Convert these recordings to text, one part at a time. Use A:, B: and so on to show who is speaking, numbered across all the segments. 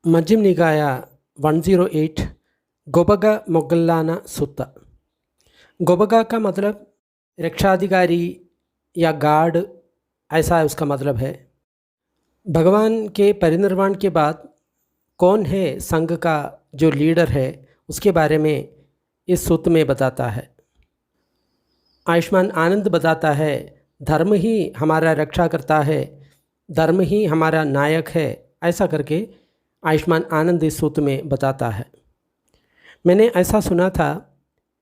A: मध्यम निकाय 108 गोबगा मोगल्लाना सुत्ता। गोबगा का मतलब रक्षाधिकारी या गार्ड, ऐसा उसका मतलब है। भगवान के परिनिर्वाण के बाद कौन है संघ का जो लीडर है, उसके बारे में इस सूत्र में बताता है। आयुष्मान आनंद बताता है, धर्म ही हमारा रक्षा करता है, धर्म ही हमारा नायक है, ऐसा करके आयुष्मान आनंद इस सूत्र में बताता है। मैंने ऐसा सुना था,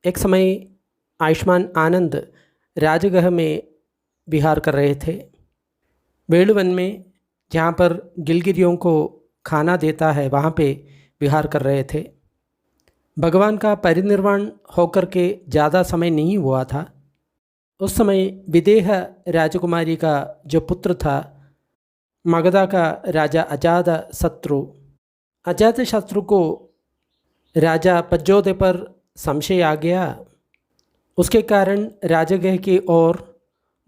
A: एक समय आयुष्मान आनंद राजगृह में विहार कर रहे थे, वेणुवन में, जहाँ पर गिलगिरियों को खाना देता है, वहाँ पे विहार कर रहे थे। भगवान का परिनिर्वाण होकर के ज़्यादा समय नहीं हुआ था। उस समय विदेह राजकुमारी का जो पुत्र था, मगधा का राजा अजातशत्रु को राजा पज्जोदे पर संशय आ गया। उसके कारण राजगृह की ओर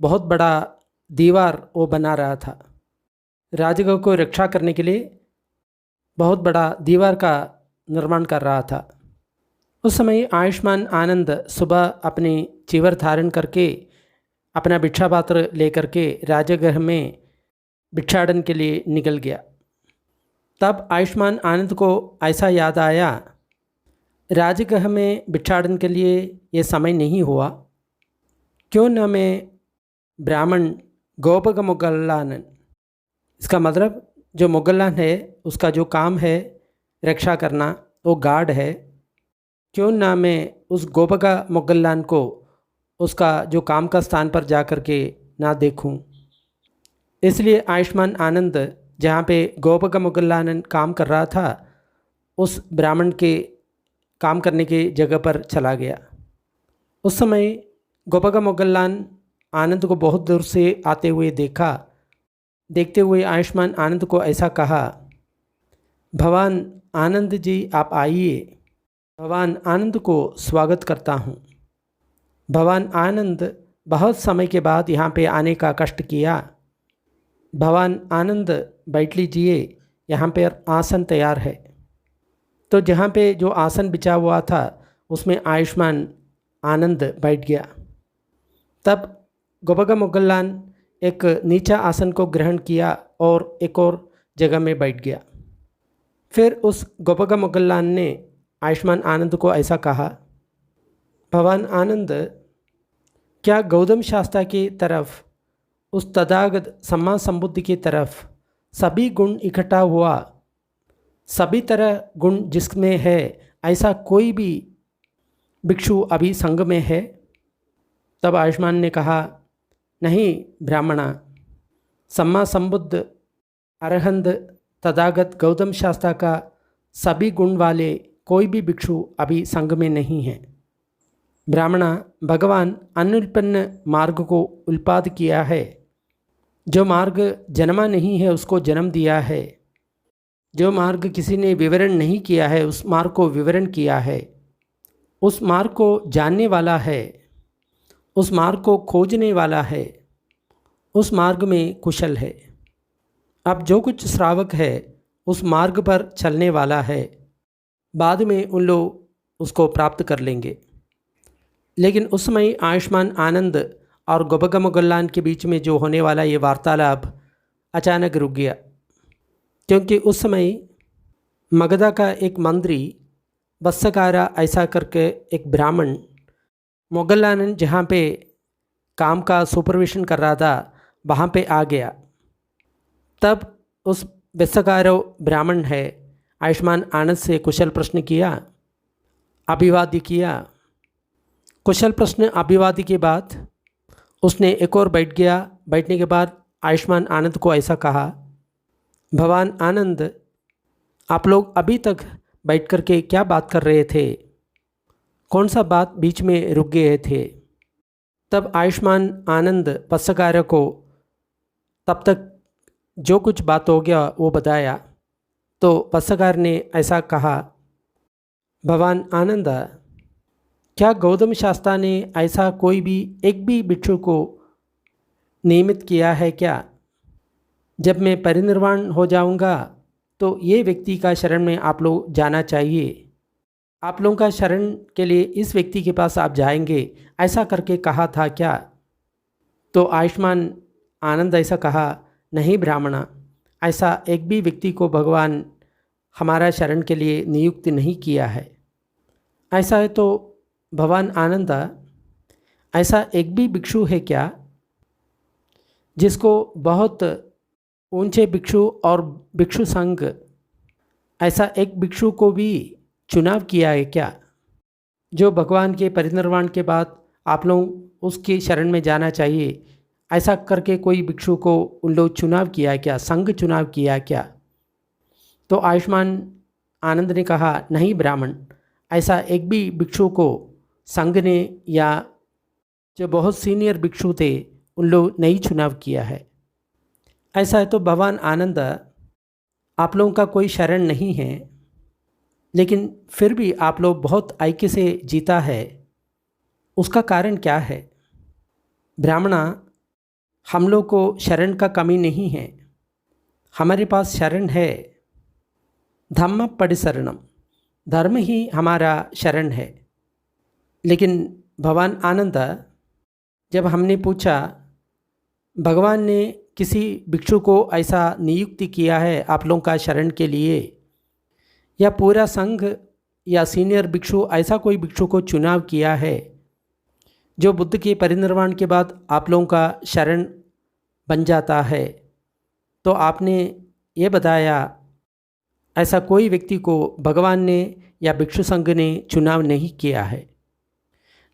A: बहुत बड़ा दीवार वो बना रहा था। राजगृह को रक्षा करने के लिए बहुत बड़ा दीवार का निर्माण कर रहा था। उस समय आयुष्मान आनंद सुबह अपनी चीवर धारण करके अपना भिक्षा पात्र लेकर के राजगृह में भिक्षाटन के लिए निकल गया। तब आयुष्मान आनंद को ऐसा याद आया, राजगृह में भिक्षाटन के लिए ये समय नहीं हुआ, क्यों न मैं ब्राह्मण गोबग मोगल्लानन, इसका मतलब जो मोगल्लान है उसका जो काम है रक्षा करना, वो गार्ड है, क्यों ना मैं उस गोबगा मोगल्लान को उसका जो काम का स्थान पर जा कर के ना देखूं। इसलिए आयुष्मान आनंद जहाँ पे गोबगा मोगल्लान काम कर रहा था, उस ब्राह्मण के काम करने की जगह पर चला गया। उस समय गोबगा मोगल्लान आनंद को बहुत दूर से आते हुए देखा। देखते हुए आयुष्मान आनंद को ऐसा कहा, भगवान आनंद जी आप आइए, भगवान आनंद को स्वागत करता हूँ। भगवान आनंद बहुत समय के बाद यहाँ पे आने का कष्ट किया। भगवान आनंद बैठ लीजिए, यहाँ पर आसन तैयार है। तो जहाँ पे जो आसन बिछा हुआ था उसमें आयुष्मान आनंद बैठ गया। तब गोबगा मोगल्लान एक नीचा आसन को ग्रहण किया और एक और जगह में बैठ गया। फिर उस गोबगा मोगल्लान ने आयुष्मान आनंद को ऐसा कहा, भगवान आनंद, क्या गौतम शास्त्र की तरफ, उस तथागत सम्मा संबुद्ध की तरफ सभी गुण इकट्ठा हुआ, सभी तरह गुण जिसमें है, ऐसा कोई भी भिक्षु अभी संघ में है? तब आयुष्मान ने कहा, नहीं ब्राह्मणा, सम्मा संबुद्ध अरहंत तथागत गौतम शास्त्र का सभी गुण वाले कोई भी भिक्षु अभी संघ में नहीं है। ब्राह्मणा, भगवान अनुत्पन्न मार्ग को उल्पाद किया है। जो मार्ग जन्मा नहीं है उसको जन्म दिया है। जो मार्ग किसी ने विवरण नहीं किया है उस मार्ग को विवरण किया है। उस मार्ग को जानने वाला है, उस मार्ग को खोजने वाला है, उस मार्ग में कुशल है। अब जो कुछ श्रावक है उस मार्ग पर चलने वाला है, बाद में उन लोग उसको प्राप्त कर लेंगे। लेकिन उस समय आयुष्मान आनंद और गोबगा मोगल्लान के बीच में जो होने वाला ये वार्तालाप अचानक रुक गया, क्योंकि उस समय मगधा का एक मंत्री वत्सकारा ऐसा करके एक ब्राह्मण मोगल्लान जहाँ पे काम का सुपरविशन कर रहा था वहाँ पे आ गया। तब उस वत्सकारो ब्राह्मण है आयुष्मान आनंद से कुशल प्रश्न किया, अभिवाद्य किया। कुशल प्रश्न अभिवाद्य के बाद उसने एक और बैठ गया। बैठने के बाद आयुष्मान आनंद को ऐसा कहा, भगवान आनंद, आप लोग अभी तक बैठ कर के क्या बात कर रहे थे? कौन सा बात बीच में रुक गए थे? तब आयुष्मान आनंद पत्रकार को तब तक जो कुछ बात हो गया वो बताया। तो पत्रकार ने ऐसा कहा, भगवान आनंद, क्या गौतम शास्त्र ने ऐसा कोई भी एक भी भिक्षु को नियमित किया है क्या? जब मैं परिनिर्वाण हो जाऊंगा तो ये व्यक्ति का शरण में आप लोग जाना चाहिए, आप लोगों का शरण के लिए इस व्यक्ति के पास आप जाएंगे, ऐसा करके कहा था क्या? तो आयुष्मान आनंद ऐसा कहा, नहीं ब्राह्मणा, ऐसा एक भी व्यक्ति को भगवान हमारा शरण के लिए नियुक्त नहीं किया है। ऐसा है तो भगवान आनंद, ऐसा एक भी भिक्षु है क्या जिसको बहुत ऊंचे भिक्षु और भिक्षु संघ, ऐसा एक भिक्षु को भी चुनाव किया है क्या, जो भगवान के परिनिर्वाण के बाद आप लोग उसकी शरण में जाना चाहिए, ऐसा करके कोई भिक्षु को उन लोग चुनाव किया क्या, संघ चुनाव किया क्या? तो आयुष्मान आनंद ने कहा, नहीं ब्राह्मण, ऐसा एक भी भिक्षु को संघ ने या जो बहुत सीनियर भिक्षु थे उन लोग नहीं चुनाव किया है। ऐसा है तो भगवान आनंद, आप लोगों का कोई शरण नहीं है, लेकिन फिर भी आप लोग बहुत ऐक्य से जीता है, उसका कारण क्या है? ब्राह्मणा, हम लोग को शरण का कमी नहीं है, हमारे पास शरण है, धम्म परिशरणम, धर्म ही हमारा शरण है। लेकिन भगवान आनंद, जब हमने पूछा भगवान ने किसी भिक्षु को ऐसा नियुक्ति किया है आप लोगों का शरण के लिए, या पूरा संघ या सीनियर भिक्षु ऐसा कोई भिक्षु को चुनाव किया है जो बुद्ध के परिनिर्वाण के बाद आप लोगों का शरण बन जाता है, तो आपने ये बताया ऐसा कोई व्यक्ति को भगवान ने या भिक्षु संघ ने चुनाव नहीं किया है।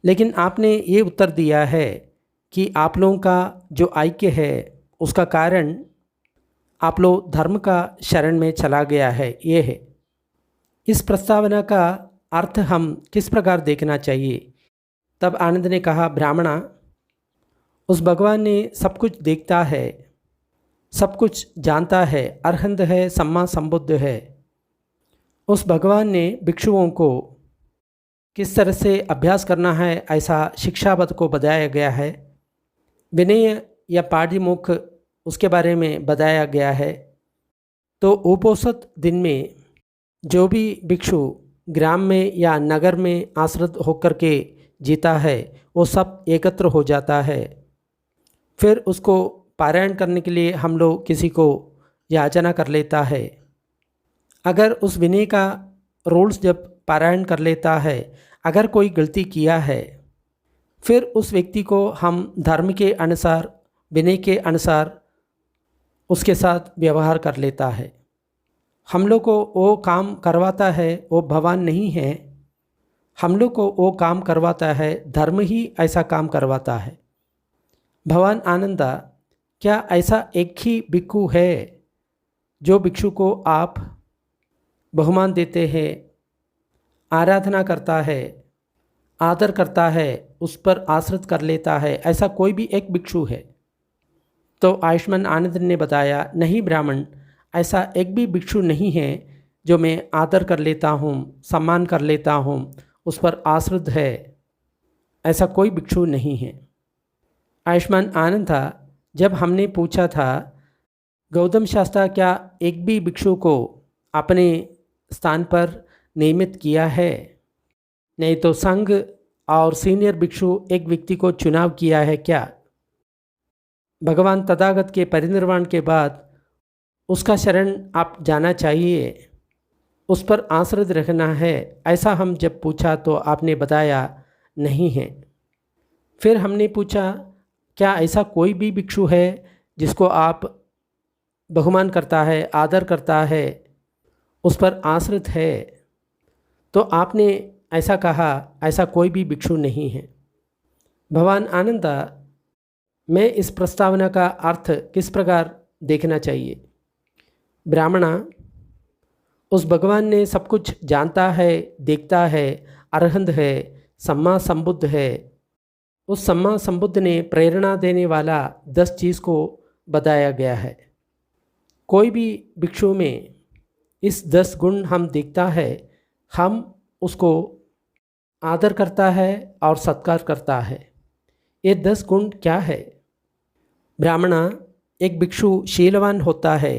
A: लेकिन आपने ये उत्तर दिया है कि आप लोगों का जो ऐक्य है उसका कारण आप लोग धर्म का शरण में चला गया है, ये है। इस प्रस्तावना का अर्थ हम किस प्रकार देखना चाहिए? तब आनंद ने कहा, ब्राह्मणा, उस भगवान ने सब कुछ देखता है, सब कुछ जानता है, अरहंत है, सम्मा संबुद्ध है। उस भगवान ने भिक्षुओं को किस तरह से अभ्यास करना है ऐसा शिक्षाबद्ध को बताया गया है, विनय या पाठ्यमुख उसके बारे में बताया गया है। तो उपोषित दिन में जो भी भिक्षु ग्राम में या नगर में आश्रित होकर के जीता है वो सब एकत्र हो जाता है। फिर उसको पारायण करने के लिए हम लोग किसी को याचना कर लेता है। अगर उस विनय का रूल्स जब पारायण कर लेता है, अगर कोई गलती किया है, फिर उस व्यक्ति को हम धर्म के अनुसार, विनय के अनुसार उसके साथ व्यवहार कर लेता है। हम लोग को वो काम करवाता है वो भगवान नहीं है, हम लोग को वो काम करवाता है, धर्म ही ऐसा काम करवाता है। भगवान आनंद, क्या ऐसा एक ही भिक्षु है जो भिक्षु को आप बहुमान देते हैं, आराधना करता है, आदर करता है, उस पर आश्रित कर लेता है, ऐसा कोई भी एक भिक्षु है? तो आयुष्मान आनंद ने बताया, नहीं ब्राह्मण, ऐसा एक भी भिक्षु नहीं है जो मैं आदर कर लेता हूँ, सम्मान कर लेता हूँ, उस पर आश्रित है, ऐसा कोई भिक्षु नहीं है। आयुष्मान आनंद था, जब हमने पूछा था गौतम शास्त्र क्या एक भी भिक्षु को अपने स्थान पर नियमित किया है? नहीं तो संघ और सीनियर भिक्षु एक व्यक्ति को चुनाव किया है क्या? भगवान तथागत के परिनिर्वाण के बाद उसका शरण आप जाना चाहिए, उस पर आश्रित रखना है, ऐसा हम जब पूछा तो आपने बताया नहीं है। फिर हमने पूछा क्या ऐसा कोई भी भिक्षु है जिसको आप बहुमान करता है, आदर करता है, उस पर आश्रित है? तो आपने ऐसा कहा ऐसा कोई भी भिक्षु नहीं है। भगवान आनंद, मैं इस प्रस्तावना का अर्थ किस प्रकार देखना चाहिए? ब्राह्मणा, उस भगवान ने सब कुछ जानता है, देखता है, अरहंत है, सम्मा संबुद्ध है। उस सम्मा संबुद्ध ने प्रेरणा देने वाला 10 चीज़ को बताया गया है। कोई भी भिक्षु में इस 10 गुण हम देखता है, हम उसको आदर करता है और सत्कार करता है। ये 10 गुण क्या है? ब्राह्मणा, एक भिक्षु शीलवान होता है,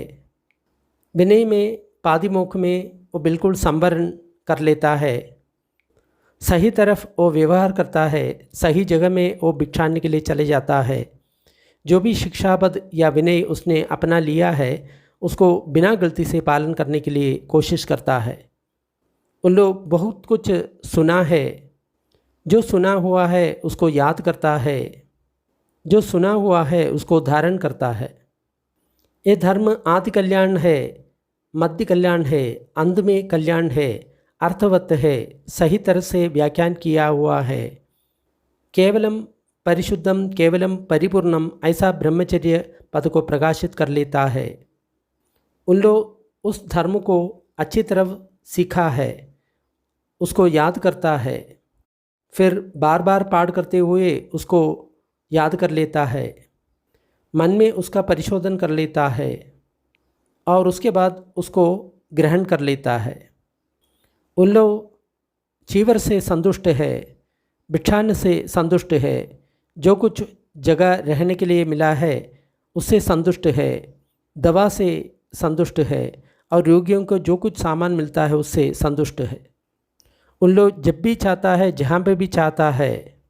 A: विनय में पादिमोक्ष में वो बिल्कुल संवरण कर लेता है, सही तरफ वो व्यवहार करता है, सही जगह में वो बिठाने के लिए चले जाता है। जो भी शिक्षाबद्ध या विनय उसने अपना लिया है उसको बिना गलती से पालन करने के लिए कोशिश करता है। उन लोग बहुत कुछ सुना है, जो सुना हुआ है उसको याद करता है, जो सुना हुआ है उसको धारण करता है। ये धर्म आदि कल्याण है, मध्य कल्याण है, अंत में कल्याण है, अर्थवत है, सही तरह से व्याख्यान किया हुआ है। केवलम परिशुद्धम केवलम परिपूर्णम ऐसा ब्रह्मचर्य पद को प्रकाशित कर लेता है। उन लोग उस धर्म को अच्छी तरह सीखा है, उसको याद करता है, फिर बार बार पाठ करते हुए उसको याद कर लेता है, मन में उसका परिशोधन कर लेता है और उसके बाद उसको ग्रहण कर लेता है। उन लोग चीवर से संतुष्ट है, बिठान से संतुष्ट है, जो कुछ जगह रहने के लिए मिला है उससे संतुष्ट है, दवा से संतुष्ट है और रोगियों को जो कुछ सामान मिलता है उससे संतुष्ट है। उन लोग जब भी चाहता है, जहाँ पे भी चाहता है,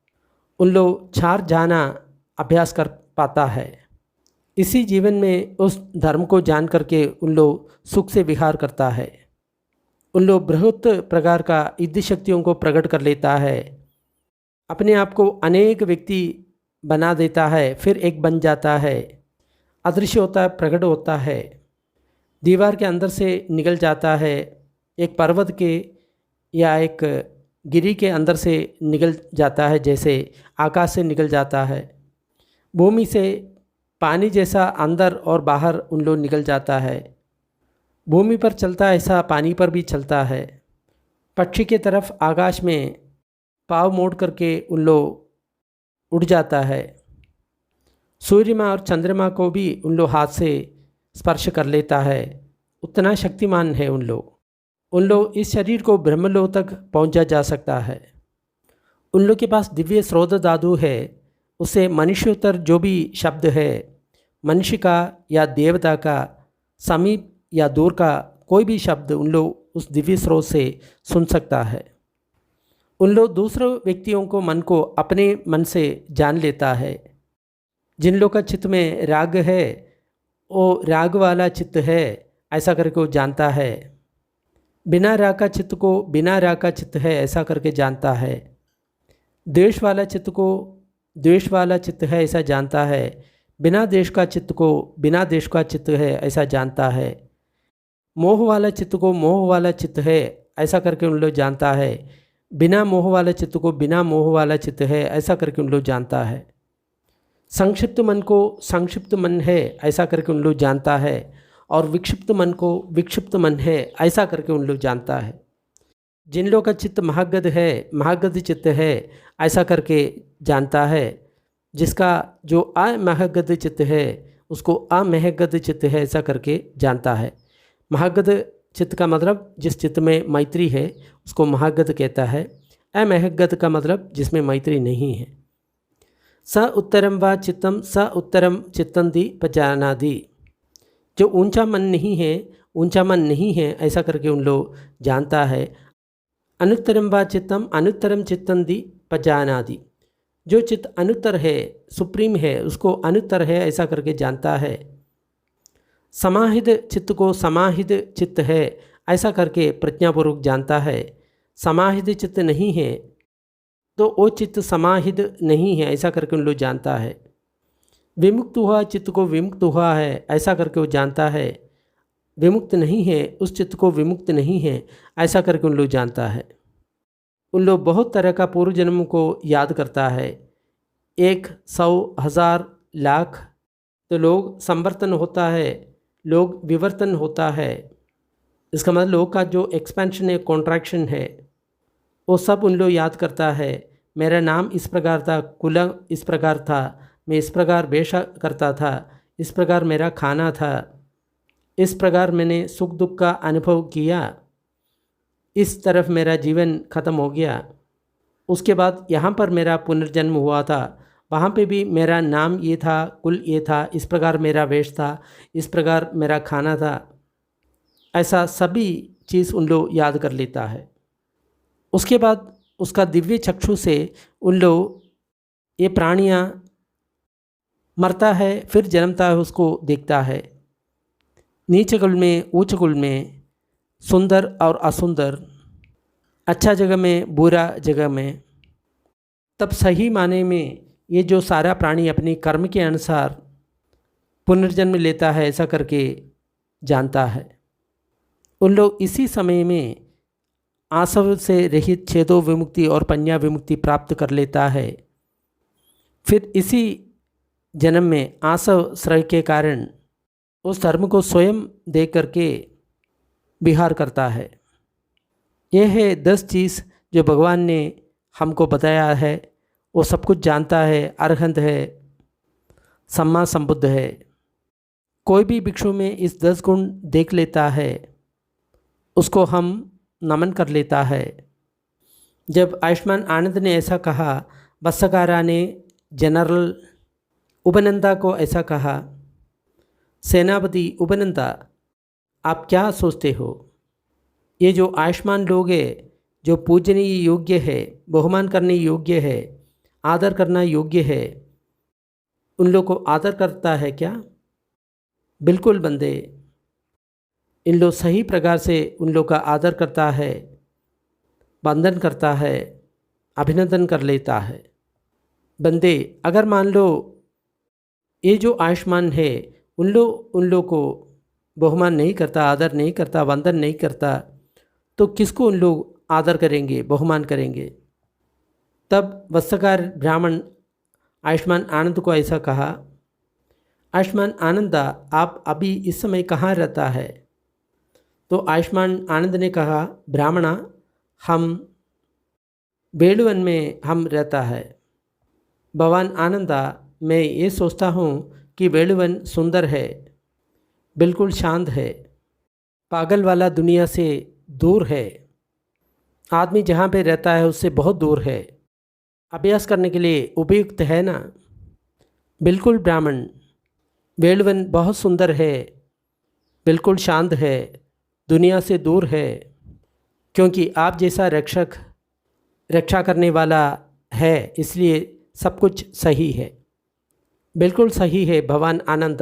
A: उन लोग चार जाना अभ्यास कर पाता है। इसी जीवन में उस धर्म को जान करके उन लोग सुख से विहार करता है। उन लोग बृहत प्रकार का युद्ध शक्तियों को प्रकट कर लेता है, अपने आप को अनेक व्यक्ति बना देता है, फिर एक बन जाता है, अदृश्य होता है, प्रकट होता है, दीवार के अंदर से निकल जाता है, एक पर्वत के या एक गिरी के अंदर से निकल जाता है, जैसे आकाश से निकल जाता है, भूमि से पानी जैसा अंदर और बाहर उन लोग निकल जाता है, भूमि पर चलता है ऐसा पानी पर भी चलता है, पक्षी के तरफ आकाश में पाँव मोड़ करके उन लोग उड़ जाता है, सूर्यमा और चंद्रमा को भी उन लोग हाथ से स्पर्श कर लेता है। उतना शक्तिमान है उन लोग इस शरीर को ब्रह्मलोक तक पहुंचा जा सकता है। उन लोग के पास दिव्य स्रोत धातु है, उससे मनुष्योत्तर जो भी शब्द है, मनुष्य का या देवता का, समीप या दूर का कोई भी शब्द उन लोग उस दिव्य स्रोत से सुन सकता है। उन लोग दूसरे व्यक्तियों को मन को अपने मन से जान लेता है। जिन लोग का चित्त में राग है वो राग वाला चित्त है ऐसा करके वो जानता है, बिना राग का चित्त को बिना राग का चित्त है ऐसा करके जानता है, द्वेष वाला चित्त को द्वेष वाला चित्त है ऐसा जानता है, बिना देश का चित्त को बिना देश का चित्त है ऐसा जानता है, मोह वाला चित्त को मोह वाला चित्त है ऐसा करके उन लोग जानता है, बिना मोह वाला चित्त को बिना मोह वाला चित्त है ऐसा करके उन लोग जानता है, संक्षिप्त मन को संक्षिप्त मन है ऐसा करके उन लोग जानता है और विक्षिप्त मन को विक्षिप्त मन है ऐसा करके उन लोग जानता है। जिन लोग का चित्त महागद है, महागद चित्त है ऐसा करके जानता है, जिसका जो अमहगद चित्त है उसको अमहगद चित्त है ऐसा करके जानता है। महागद चित्त का मतलब जिस चित्त में मैत्री है उसको महागद कहता है, अमहगद का मतलब जिसमें मैत्री नहीं है। स उत्तरम व चित्तम स उत्तरम चित्तंदी पजानादि, जो ऊंचा मन नहीं है, ऊंचा मन नहीं है ऐसा करके उन लोग जानता है। अनुत्तरम व चित्तम अनुत्तरम चित्तंदी पजानादि, जो चित्त अनुत्तर है, सुप्रीम है, उसको अनुत्तर है ऐसा करके जानता है। समाहित चित्त को समाहित चित्त है ऐसा करके प्रज्ञापूर्वक जानता है। समाहित चित्त नहीं है तो वो चित्त समाहित नहीं है ऐसा करके उन लोग जानता है। विमुक्त हुआ चित्त को विमुक्त हुआ है ऐसा करके वो जानता है। विमुक्त नहीं है उस चित्त को विमुक्त नहीं है ऐसा करके उन लोग जानता है। उन लोग बहुत तरह का पूर्व जन्म को याद करता है, 1, 100, 1000, लाख। तो लोग संवर्तन होता है, लोग विवर्तन होता है, इसका मतलब लोग का जो एक्सपेंशन है, कॉन्ट्रैक्शन है, वो सब उन लोग याद करता है। मेरा नाम इस प्रकार था, कुल इस प्रकार था, मैं इस प्रकार वेश करता था, इस प्रकार मेरा खाना था, इस प्रकार मैंने सुख दुख का अनुभव किया, इस तरफ मेरा जीवन ख़त्म हो गया, उसके बाद यहाँ पर मेरा पुनर्जन्म हुआ था, वहाँ पे भी मेरा नाम ये था, कुल ये था, इस प्रकार मेरा वेश था, इस प्रकार मेरा खाना था। ऐसा सभी चीज़ उन लोग याद कर लेता है। उसके बाद उसका दिव्य चक्षु से उन लोग ये प्राणियाँ मरता है फिर जन्मता है उसको देखता है, नीचे कुल में ऊंच कुल में, सुंदर और असुंदर, अच्छा जगह में बुरा जगह में। तब सही माने में ये जो सारा प्राणी अपनी कर्म के अनुसार पुनर्जन्म लेता है ऐसा करके जानता है। उन लोग इसी समय में आसव से रहित छेदो विमुक्ति और पन्या विमुक्ति प्राप्त कर लेता है। फिर इसी जन्म में आसव श्रय के कारण उस धर्म को स्वयं दे करके विहार करता है। यह है 10 चीज़ जो भगवान ने हमको बताया है। वो सब कुछ जानता है, अरहंत है, सम्मा संबुद्ध है। कोई भी भिक्षु में इस 10 गुण देख लेता है, उसको हम नमन कर लेता है। जब आयुष्मान आनंद ने ऐसा कहा, बस्सकारा ने जनरल उपनंदा को ऐसा कहा, सेनापति उपनंदा आप क्या सोचते हो? ये जो आयुष्मान लोग है, जो पूजनीय योग्य है, बहुमान करने योग्य है, आदर करना योग्य है, उन लोग को आदर करता है क्या? बिल्कुल बंदे, इन लोग सही प्रकार से उन लोग का आदर करता है, वंदन करता है, अभिनंदन कर लेता है। बंदे, अगर मान लो ये जो आयुष्मान है उन लोग को बहुमान नहीं करता, आदर नहीं करता, वंदन नहीं करता, तो किसको उन लोग आदर करेंगे, बहुमान करेंगे? तब वत्सकार ब्राह्मण आयुष्मान आनंद को ऐसा कहा, आयुष्मान आनंदा आप अभी इस समय कहाँ रहता है? तो आयुष्मान आनंद ने कहा, ब्राह्मणा हम बेलवन में हम रहता है। भगवान आनंदा मैं ये सोचता हूँ कि बेलवन सुंदर है, बिल्कुल शांत है, पागल वाला दुनिया से दूर है, आदमी जहाँ पे रहता है उससे बहुत दूर है, अभ्यास करने के लिए उपयुक्त है ना? बिल्कुल ब्राह्मण, बेलवन बहुत सुंदर है, बिल्कुल शांत है, दुनिया से दूर है, क्योंकि आप जैसा रक्षा करने वाला है, इसलिए सब कुछ सही है। बिल्कुल सही है भगवान आनंद।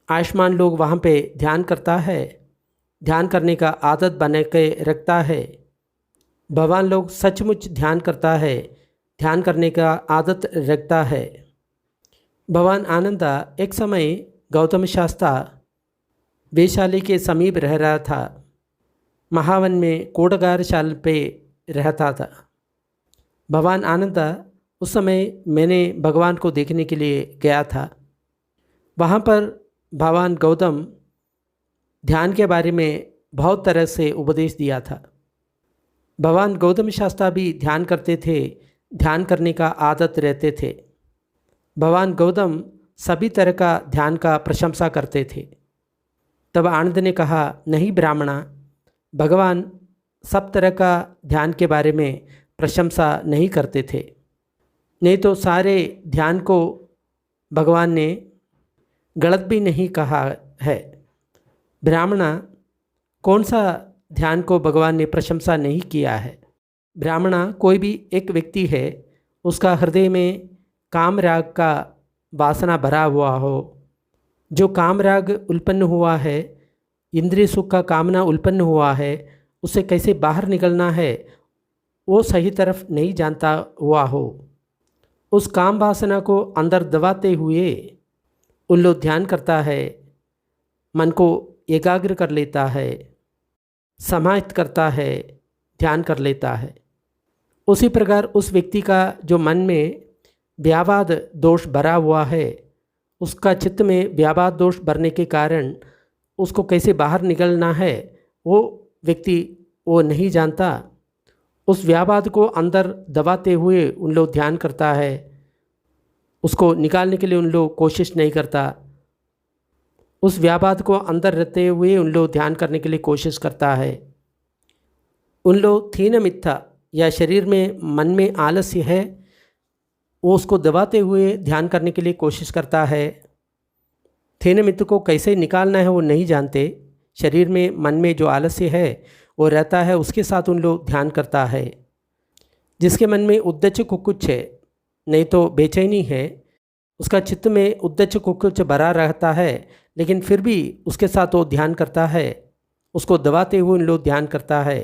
A: आयुष्मान लोग वहाँ पे ध्यान करता है, ध्यान करने का आदत बना के रखता है। भगवान लोग सचमुच ध्यान करता है, ध्यान करने का आदत रखता है। भगवान आनंद एक समय गौतम शास्ता वैशाली के समीप रह रहा था, महावन में कोटगारशाल पे रहता था। भगवान आनंद उस समय मैंने भगवान को देखने के लिए गया था। वहाँ पर भगवान गौतम ध्यान के बारे में बहुत तरह से उपदेश दिया था। भगवान गौतम शास्ता भी ध्यान करते थे, ध्यान करने का आदत रहते थे। भगवान गौतम सभी तरह का ध्यान का प्रशंसा करते थे। तब आनंद ने कहा, नहीं ब्राह्मणा, भगवान सब तरह का ध्यान के बारे में प्रशंसा नहीं करते थे, नहीं तो सारे ध्यान को भगवान ने गलत भी नहीं कहा है। ब्राह्मणा, कौन सा ध्यान को भगवान ने प्रशंसा नहीं किया है? ब्राह्मणा, कोई भी एक व्यक्ति है, उसका हृदय में काम राग का वासना भरा हुआ हो, जो काम राग उत्पन्न हुआ है, इंद्रिय सुख का कामना उत्पन्न हुआ है, उसे कैसे बाहर निकलना है वो सही तरफ नहीं जानता हुआ हो, उस काम वासना को अंदर दबाते हुए उन लोग ध्यान करता है, मन को एकाग्र कर लेता है, समाहित करता है, ध्यान कर लेता है। उसी प्रकार उस व्यक्ति का जो मन में व्यापाद दोष भरा हुआ है, उसका चित्त में व्यापाद दोष भरने के कारण उसको कैसे बाहर निकलना है वो व्यक्ति वो नहीं जानता। उस व्यापाद को अंदर दबाते हुए उन लोग ध्यान करता है, उसको निकालने के लिए उन लोग कोशिश नहीं करता। उस व्यापाद को अंदर रहते हुए उन लोग ध्यान करने के लिए कोशिश करता है। उन लोग थीन मिथ्या या शरीर में मन में आलस्य है, वो उसको दबाते हुए ध्यान करने के लिए कोशिश करता है। थीन मिथ्या को कैसे निकालना है वो नहीं जानते, शरीर में मन में जो आलस्य है वो रहता है, उसके साथ उन लोग ध्यान करता है। जिसके मन में उद्दच कुकुच है, नहीं तो बेचैनी है, उसका चित्त में उद्दच कुकुच भरा रहता है, लेकिन फिर भी उसके साथ वो ध्यान करता है, उसको दबाते हुए उन लोग ध्यान करता है।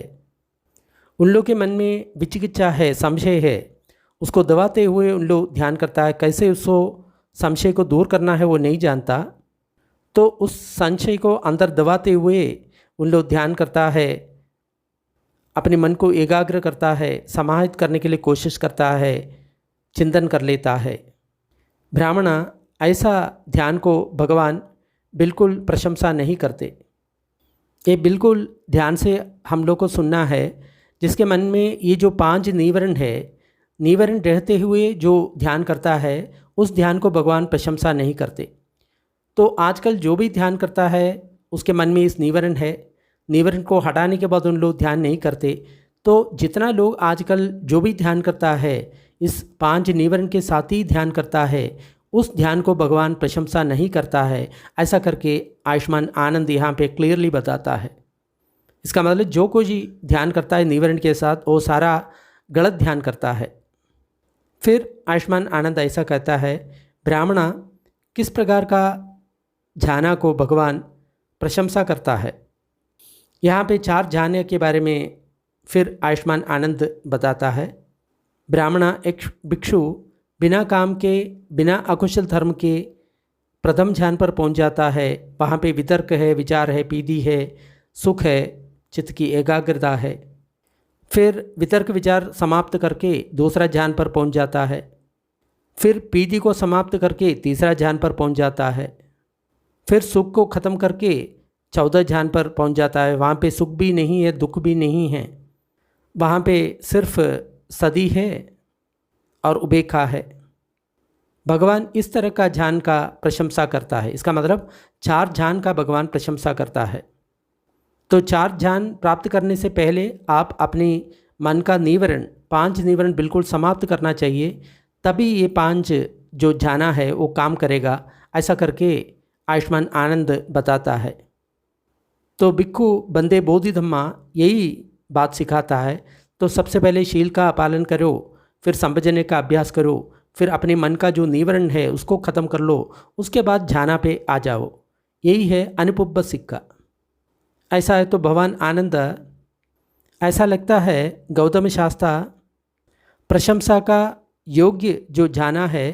A: उन लोग के मन में विचिकित्सा है, संशय है, उसको दबाते हुए उन लोग ध्यान करता है। कैसे उसको संशय को दूर करना है वो नहीं जानता, तो उस संशय को अंदर दबाते हुए उन लोग ध्यान करता है, अपने मन को एकाग्र करता है, समाहित करने के लिए कोशिश करता है, चिंतन कर लेता है। ब्राह्मण ऐसा ध्यान को भगवान बिल्कुल प्रशंसा नहीं करते। ये बिल्कुल ध्यान से हम लोग को सुनना है, जिसके मन में ये जो 5 नीवरण है, नीवरण रहते हुए जो ध्यान करता है, उस ध्यान को भगवान प्रशंसा नहीं करते। तो आजकल जो भी ध्यान करता है उसके मन में इस नीवरण है, नीवरण को हटाने के बाद उन लोग ध्यान नहीं करते। तो जितना लोग आजकल जो भी ध्यान करता है इस 5 नीवरण के साथ ही ध्यान करता है, उस ध्यान को भगवान प्रशंसा नहीं करता है। ऐसा करके आयुष्मान आनंद यहाँ पे क्लियरली बताता है। इसका मतलब जो कोई ध्यान करता है नीवरण के साथ, वो सारा गलत ध्यान करता है। फिर आयुष्मान आनंद ऐसा कहता है, ब्राह्मणा किस प्रकार का ध्यान को भगवान प्रशंसा करता है। यहाँ पे 4 ध्यान के बारे में फिर आयुष्मान आनंद बताता है। ब्राह्मणा एक भिक्षु बिना काम के, बिना अकुशल धर्म के प्रथम ध्यान पर पहुँच जाता है। वहाँ पे वितर्क है, विचार है, पीति है, सुख है, चित्त की एकाग्रता है। फिर वितर्क विचार समाप्त करके दूसरा ध्यान पर पहुँच जाता है। फिर पीति को समाप्त करके तीसरा ध्यान पर पहुँच जाता है। फिर सुख को ख़त्म करके 14 ध्यान पर पहुँच जाता है। वहाँ पे सुख भी नहीं है, दुख भी नहीं है, वहाँ पे सिर्फ सदी है और उपेक्षा है। भगवान इस तरह का ध्यान का प्रशंसा करता है। इसका मतलब 4 ध्यान का भगवान प्रशंसा करता है। तो 4 ध्यान प्राप्त करने से पहले आप अपनी मन का नीवरण, 5 नीवरण बिल्कुल समाप्त करना चाहिए, तभी ये 5 जो ध्यान है वो काम करेगा। ऐसा करके आयुष्मान आनंद बताता है। तो भिक्खु बंदे बोधि धम्मा यही बात सिखाता है। तो सबसे पहले शील का पालन करो, फिर संभजने का अभ्यास करो, फिर अपने मन का जो नीवरण है उसको ख़त्म कर लो, उसके बाद ध्यान पे आ जाओ। यही है अनुपब्ब सिक्का। ऐसा है। तो भगवान आनंद, ऐसा लगता है गौतम शास्त्र प्रशंसा का योग्य जो ध्यान है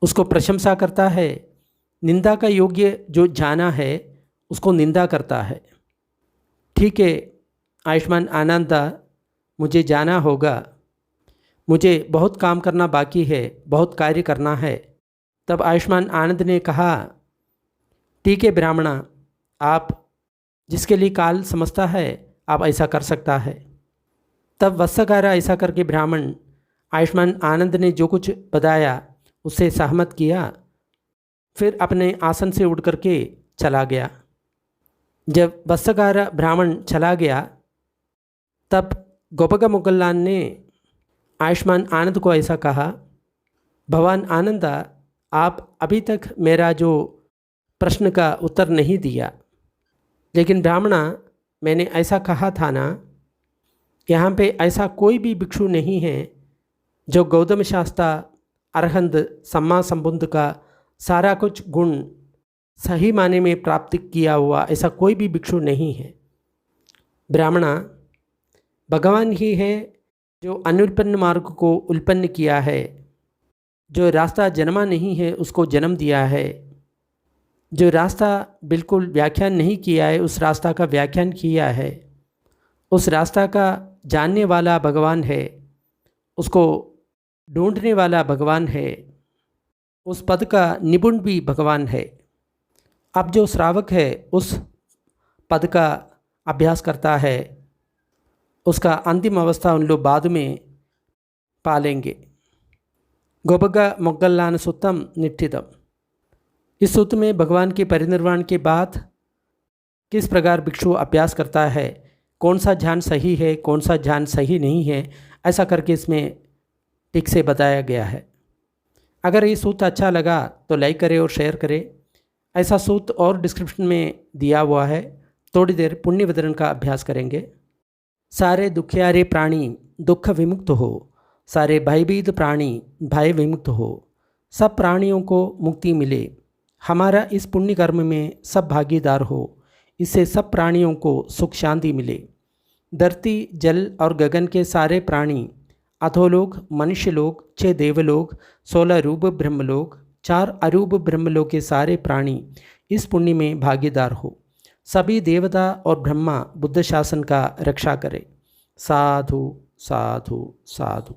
A: उसको प्रशंसा करता है, निंदा का योग्य जो ध्यान है उसको निंदा करता है। ठीक है आयुष्मान आनंद, मुझे जाना होगा, मुझे बहुत काम करना बाकी है, बहुत कार्य करना है। तब आयुष्मान आनंद ने कहा, ठीक है ब्राह्मणा, आप जिसके लिए काल समझता है आप ऐसा कर सकता है। तब वत्सकारा ऐसा करके ब्राह्मण आयुष्मान आनंद ने जो कुछ बताया उससे सहमत किया, फिर अपने आसन से उठ करके चला गया। जब वत्सकारा ब्राह्मण चला गया तब गोपक मोगल्लान ने आयुष्मान आनंद को ऐसा कहा, भगवान आनंद, आप अभी तक मेरा जो प्रश्न का उत्तर नहीं दिया, लेकिन ब्राह्मणा मैंने ऐसा कहा था ना, यहाँ पे ऐसा कोई भी भिक्षु नहीं है जो गौतम शास्त्र अरहंत सम्मा संबुद्ध का सारा कुछ गुण सही माने में प्राप्त किया हुआ ऐसा कोई भी भिक्षु नहीं है। ब्राह्मणा, भगवान ही है जो अनुत्पन्न मार्ग को उत्पन्न किया है, जो रास्ता जन्मा नहीं है उसको जन्म दिया है, जो रास्ता बिल्कुल व्याख्यान नहीं किया है उस रास्ता का व्याख्यान किया है, उस रास्ता का जानने वाला भगवान है, उसको ढूंढने वाला भगवान है, उस पद का निपुण भी भगवान है। अब जो श्रावक है उस पद का अभ्यास करता है, उसका अंतिम अवस्था उन लोग बाद में पालेंगे। गोपक मोगल्लान सुत्तम निठितम। इस सूत्र में भगवान के परिनिर्वाण के बाद किस प्रकार भिक्षु अभ्यास करता है, कौन सा ध्यान सही है, कौन सा ध्यान सही नहीं है, ऐसा करके इसमें ठीक से बताया गया है। अगर ये सूत्र अच्छा लगा तो लाइक करें और शेयर करें। ऐसा सूत्र और डिस्क्रिप्शन में दिया हुआ है। थोड़ी देर पुण्य वितरण का अभ्यास करेंगे। सारे दुखियारे प्राणी दुख विमुक्त हो, सारे भयभीत प्राणी भय विमुक्त हो, सब प्राणियों को मुक्ति मिले। हमारा इस पुण्य कर्म में सब भागीदार हो, इससे सब प्राणियों को सुख शांति मिले। धरती जल और गगन के सारे प्राणी, अधोलोक, मनुष्यलोक, 6 देवलोक, 16 रूप ब्रह्मलोक, 4 अरूप ब्रह्मलोक के सारे प्राणी इस पुण्य में भागीदार हो। सभी देवता और ब्रह्मा बुद्ध शासन का रक्षा करे। साधु साधु साधु।